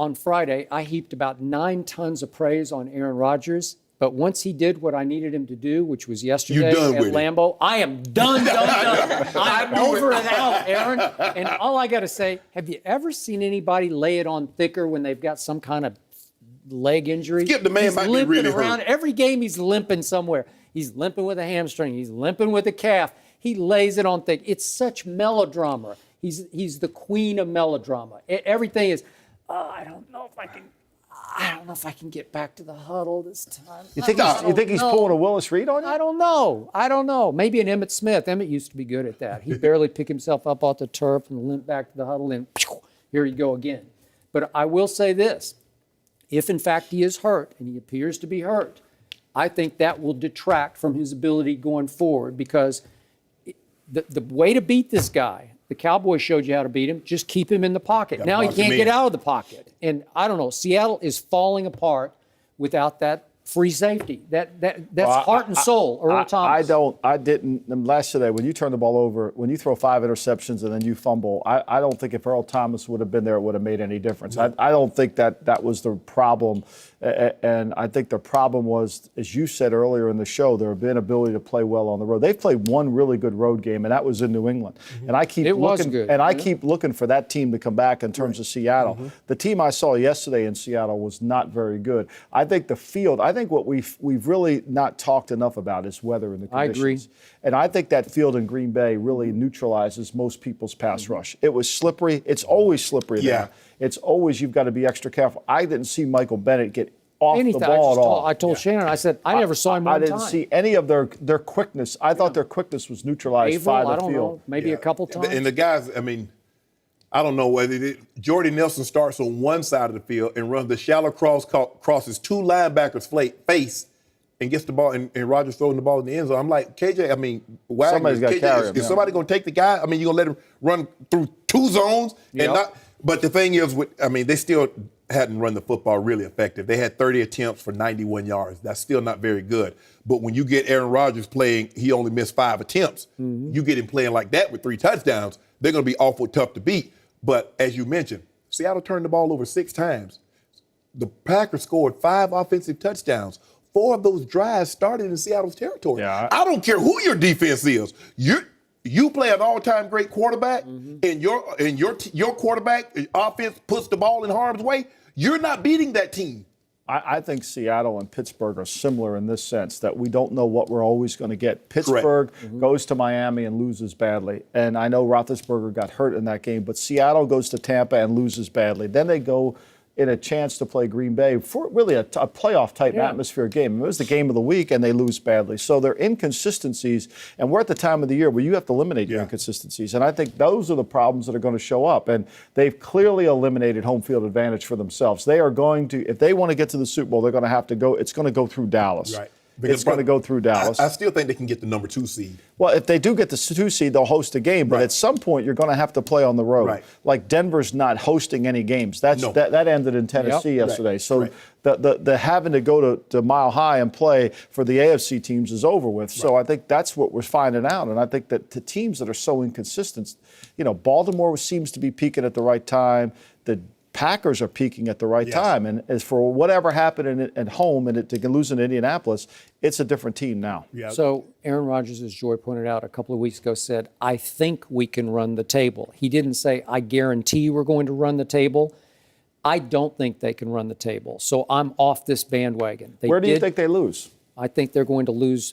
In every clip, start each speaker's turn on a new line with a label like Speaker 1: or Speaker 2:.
Speaker 1: on Friday, I heaped about 9 tons of praise on Aaron Rodgers. But once he did what I needed him to do, which was yesterday at Lambeau, I am done. I'm over and out, Aaron. And all I got to say, have you ever seen anybody lay it on thicker when they've got some kind of leg injury?
Speaker 2: Skip, the man might be really
Speaker 1: around.
Speaker 2: hurt.
Speaker 1: Every game he's limping somewhere. He's limping with a hamstring. He's limping with a calf. He lays it on thick. It's such melodrama. He's the queen of melodrama. Everything is, I don't know if I can get back to the huddle this time.
Speaker 3: You think he's pulling a Willis Reed on you?
Speaker 1: I don't know. Maybe an Emmitt Smith. Emmitt used to be good at that. He'd barely pick himself up off the turf and limp back to the huddle, and here you go again. But I will say this. If, in fact, he is hurt, and he appears to be hurt, I think that will detract from his ability going forward, because the way to beat this guy, the Cowboys showed you how to beat him. Just keep him in the pocket. Now he can't get out of the pocket. And I don't know, Seattle is falling apart without that free safety. That's heart and soul, Earl Thomas.
Speaker 3: I didn't, yesterday, when you turn the ball over, when you throw 5 interceptions and then you fumble, I don't think if Earl Thomas would have been there, it would have made any difference. I don't think that was the problem. And I think the problem was, as you said earlier in the show, their inability to play well on the road. They've played one really good road game, and that was in New England. Mm-hmm. And I keep looking for that team to come back in terms of Seattle. Mm-hmm. The team I saw yesterday in Seattle was not very good. I think the field, I think what we've really not talked enough about is weather and the conditions.
Speaker 1: I agree.
Speaker 3: And I think that field in Green Bay really neutralizes most people's pass rush. It was slippery. It's always slippery there. It's always, you've got to be extra careful. I didn't see Michael Bennett get off the ball at all.
Speaker 1: I told Shannon, I said, I never saw him one time.
Speaker 3: I didn't see any of their quickness. I thought their quickness was neutralized by the field.
Speaker 1: I don't know, maybe a couple times.
Speaker 2: And the guys, I mean, I don't know whether Jordy Nelson starts on one side of the field and runs the shallow cross, crosses 2 linebackers' face, and gets the ball, and Rodgers throwing the ball in the end zone. I'm like, KJ, I mean, Wagner,
Speaker 3: somebody's got to carry him.
Speaker 2: Is somebody going to take the guy? I mean, you're going to let him run through 2 zones and not? But the thing is, they still hadn't run the football really effective. They had 30 attempts for 91 yards. That's still not very good. But when you get Aaron Rodgers playing, he only missed 5 attempts. Mm-hmm. You get him playing like that with 3 touchdowns, they're going to be awful tough to beat. But as you mentioned, Seattle turned the ball over 6 times. The Packers scored 5 offensive touchdowns. 4 of those drives started in Seattle's territory. Yeah, I don't care who your defense is. You play an all-time great quarterback, and your quarterback offense puts the ball in harm's way. You're not beating that team.
Speaker 3: I think Seattle and Pittsburgh are similar in this sense, that we don't know what we're always going to get. Pittsburgh goes to Miami and loses badly. And I know Roethlisberger got hurt in that game, but Seattle goes to Tampa and loses badly. Then they go in a chance to play Green Bay for really a playoff-type atmosphere game. It was the game of the week, and they lose badly. So there are inconsistencies, and we're at the time of the year where you have to eliminate your inconsistencies. And I think those are the problems that are going to show up. And they've clearly eliminated home field advantage for themselves. They are going to, if they want to get to the Super Bowl, they're going to have to go, it's going to go through Dallas.
Speaker 2: Right.
Speaker 3: It's going to go through Dallas.
Speaker 2: I still think they can get the number 2 seed.
Speaker 3: Well, if they do get the 2 seed, they'll host a game. But at some point, you're going to have to play on the road. Right. Like Denver's not hosting any games. That ended in Tennessee yesterday. So the having to go to Mile High and play for the AFC teams is over with. So I think that's what we're finding out. And I think that the teams that are so inconsistent, Baltimore seems to be peaking at the right time. The Packers are peaking at the right time. And as for whatever happened at home and they can lose in Indianapolis, it's a different team now.
Speaker 1: Yeah. So Aaron Rodgers, as Joy pointed out a couple of weeks ago, said, I think we can run the table. He didn't say, I guarantee we're going to run the table. I don't think they can run the table. So I'm off this bandwagon.
Speaker 3: Where do you think they lose?
Speaker 1: I think they're going to lose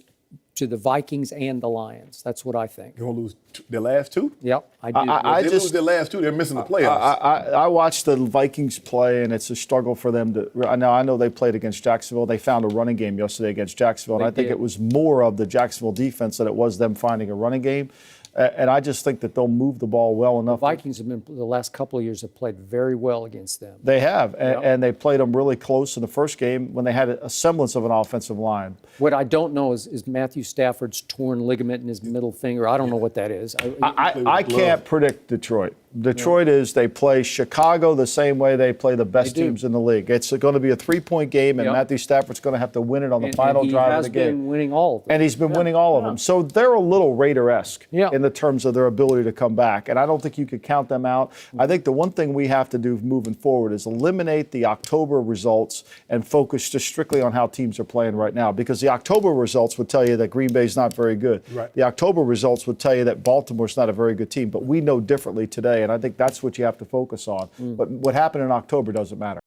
Speaker 1: to the Vikings and the Lions. That's what I think.
Speaker 2: They're going to lose their last 2?
Speaker 1: Yep, I do.
Speaker 2: If they lose their last 2, they're missing the playoffs.
Speaker 3: I watched the Vikings play, and it's a struggle for them to. I know they played against Jacksonville. They found a running game yesterday against Jacksonville, and I think it was more of the Jacksonville defense than it was them finding a running game. And I just think that they'll move the ball well enough.
Speaker 1: The Vikings have been, the last couple of years, have played very well against them.
Speaker 3: They have, and they played them really close in the first game when they had a semblance of an offensive line.
Speaker 1: What I don't know is Matthew Stafford's torn ligament in his middle finger. I don't know what that is.
Speaker 3: I can't predict Detroit. Detroit is, they play Chicago the same way they play the best teams in the league. It's going to be a 3-point game, and Matthew Stafford's going to have to win it on the final drive of the game.
Speaker 1: He has been winning all of them.
Speaker 3: And he's been winning all of them. So they're a little Raider-esque in the terms of their ability to come back. And I don't think you could count them out. I think the one thing we have to do moving forward is eliminate the October results and focus just strictly on how teams are playing right now. Because the October results would tell you that Green Bay's not very good.
Speaker 2: Right.
Speaker 3: The October results would tell you that Baltimore's not a very good team. But we know differently today, and I think that's what you have to focus on. But what happened in October doesn't matter.